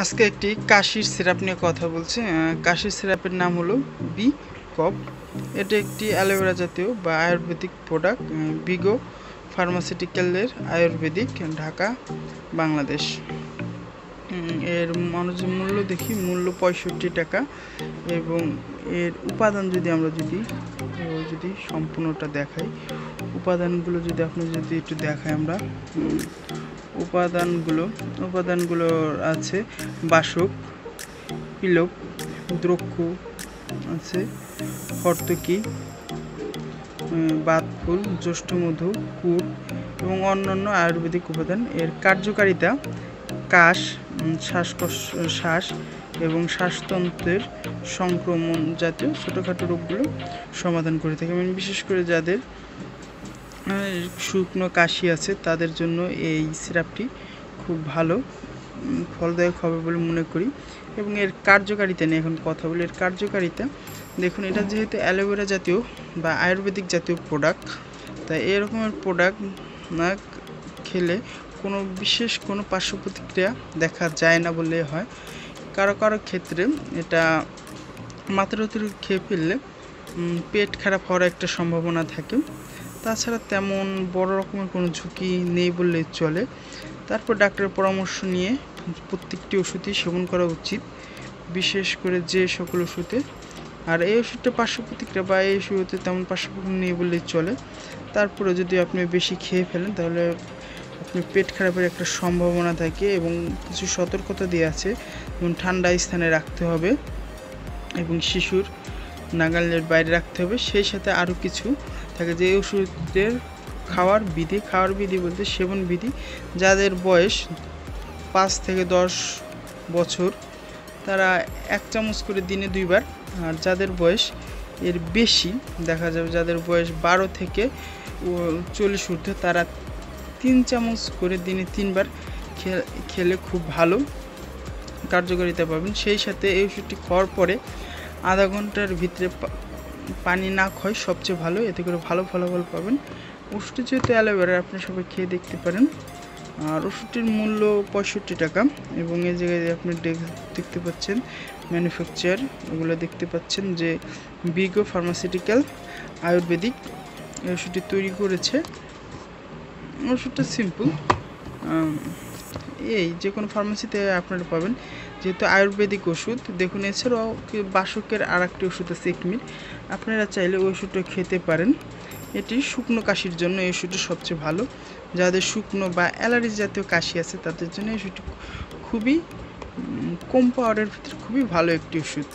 আজকে একটি কাশির সিরাপ নিয়ে কথা বলছি। কাশির সিরাপের নাম হলো বি কপ। এটা একটি অ্যালোভেরা জাতীয় বা আয়ুর্বেদিক প্রোডাক্ট, বিগো ফার্মাসিউটিক্যালের আয়ুর্বেদিক, ঢাকা, বাংলাদেশ। এর মূল্য দেখি, মূল্য 65 টাকা। এবং এর উপাদান যদি আমরা যদি সম্পূর্ণটা দেখাই, উপাদানগুলো যদি একটু দেখাই আমরা, উপাদানগুলো আছে বাসক, পিলক, দ্রক্ষু আছে, হর্তকি, বাতফুল, জ্যৈষ্ঠমধু, কুট এবং অন্যান্য আয়ুর্বেদিক উপাদান। এর কার্যকারিতা কাশ, শ্বাস এবং শ্বাসতন্ত্রের সংক্রমণ জাতীয় ছোটোখাটো রোগগুলো সমাধান করে থাকে। এবং বিশেষ করে যাদের শুকনো কাশি আছে তাদের জন্য এই সিরাপটি খুব ভালো ফলদায়ক হবে বলে মনে করি। এবং এর কার্যকারিতা নিয়ে এখন কথা বলি। এর কার্যকারিতা দেখুন, এটা যেহেতু অ্যালোভেরা জাতীয় বা আয়ুর্বেদিক জাতীয় প্রোডাক্ট, তাই এরকমের প্রোডাক্ট খেলে বিশেষ কোনো পার্শ্ব প্রতিক্রিয়া দেখা যায় না বললে হয়। কারো ক্ষেত্রে এটা মাত্রা অতিরিক্ত খেয়ে ফেললে পেট খারাপ হওয়ার একটা সম্ভাবনা থাকে। তাছাড়া তেমন বড় রকমের কোনো ঝুঁকি নেই বললে চলে। তারপর ডাক্তারের পরামর্শ নিয়ে প্রত্যেকটি ওষুধই সেবন করা উচিত, বিশেষ করে যে সকল ওষুধে। আর এই ওষুধটা পার্শ্ব প্রতিক্রিয়া বা এই ওষুধে তেমন পার্শ্ব প্রতিক্রিয়া নেই বললেই চলে। তারপরে যদি আপনি বেশি খেয়ে ফেলেন তাহলে আপনি পেট খারাপের একটা সম্ভাবনা থাকে। এবং কিছু সতর্কতা দিয়ে আছে, যেমন ঠান্ডা স্থানে রাখতে হবে এবং শিশুর নাগালের বাইরে রাখতে হবে। সেই সাথে আরও কিছু থাকে যে এই ওষুধের খাওয়ার বিধি বলতে সেবন বিধি, যাদের বয়স 5 থেকে 10 বছর তারা 1 চামচ করে দিনে 2 বার। আর যাদের বয়স এর বেশি, দেখা যাবে যাদের বয়স 12 থেকে 40 ঊর্ধ্বে, তারা 3 চামচ করে দিনে 3 বার খেলে খুব ভালো কার্যকারিতা পাবেন। সেই সাথে এই ওষুধটি খাওয়ার পরে আধা ঘন্টার ভিতরে পানি না খাওয়াই সবচেয়ে ভালো, এতে করে ভালো ফলাফল পাবেন। ওষুধটি যেহেতু অ্যালোভেরা, আপনি সবাই খেয়ে দেখতে পারেন। আর ওষুধটির মূল্য 65 টাকা। এবং এই জায়গায় আপনি দেখতে পাচ্ছেন ম্যানুফ্যাকচার, এগুলো দেখতে পাচ্ছেন যে বিগো ফার্মাসিউটিক্যাল আয়ুর্বেদিক এই ওষুধটি তৈরি করেছে। ওষুধটা সিম্পল, এই যে কোনো ফার্মেসিতে আপনারা পাবেন, যেহেতু আয়ুর্বেদিক ওষুধ। দেখুন, এছাড়াও বাসকের আর একটি ওষুধ আছে একমির, আপনারা চাইলে ওই ওষুধটা খেতে পারেন। এটি শুকনো কাশির জন্য এই ওষুধটি সবচেয়ে ভালো। যাদের শুকনো বা অ্যালার্জি জাতীয় কাশি আছে তাদের জন্য এই ওষুধটি খুবই কম পাওয়ারের ভিতরে খুবই ভালো একটি ওষুধ।